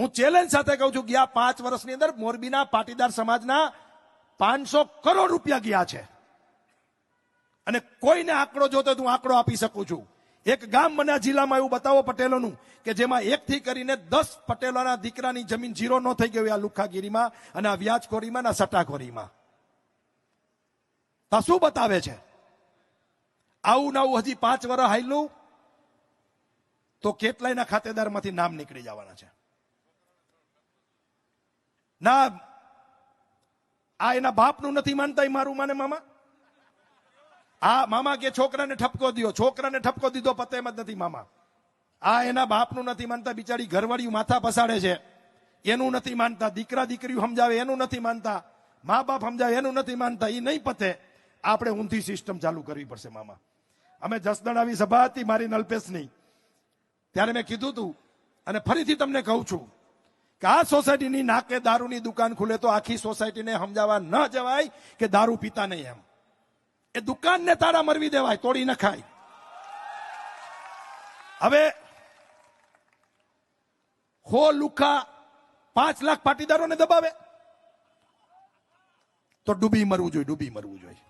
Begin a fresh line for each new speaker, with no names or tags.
હું ચેલેન્જ સાથે કહું છું, ગયા 5 વર્ષની અંદર મોરબીના પાટીદાર સમાજના 500 કરોડ રૂપિયા ગયા છે. અને કોઈને આંકડો જોતો હું આંકડો આપી શકું છું. એક ગામ મને આ જિલ્લામાં એવું બતાવો પટેલોનું કે જેમાં 1 થી કરીને 10 પટેલોના દીકરાની જમીન ઝીરો ન થઈ ગઈ આ લુખાગીરીમાં અને આ વ્યાજખોરીમાં અને સટ્ટાખોરીમાં. તો શું બતાવે છે? આવું નવું હજી 5 વર્ષ હાલ્યું તો કેટલાયના ખાતેદારમાંથી નામ નીકળી જવાના છે. ના આ એના બાપનું નથી માનતા, એ મારું માને મામા. આ મામા કે છોકરાને ઠપકો દિયો, છોકરાને ઠપકો દીધો પતે એમ જ નથી મામા. આ એના બાપનું નથી માનતા, બિચારી ઘરવાળીયું માથા પસાડે છે એનું નથી માનતા, દીકરા દીકરીઓ સમજાવે એનું નથી માનતા, મા બાપ સમજાવે એનું નથી માનતા. એ નહીં પતે, આપણે ઊંધી સિસ્ટમ ચાલુ કરવી પડશે મામા. અમે જસદણ આવી સભા હતી મારી નલ્પેશની, ત્યારે મેં કીધું તું અને ફરીથી તમને કહું છું કે આ સોસાયટીની નાકે દારૂની દુકાન ખુલે તો આખી સોસાયટીને સમજાવવા ન જવાય કે દારૂ પીતા નહીં એમ. એ દુકાનને તારા મરવી દેવાય, તોડી નખાય. હવે હો લુખા 5 લાખ પાટીદારોને દબાવે તો ડૂબી મરવું જોઈએ, ડૂબી મરવું જોઈએ.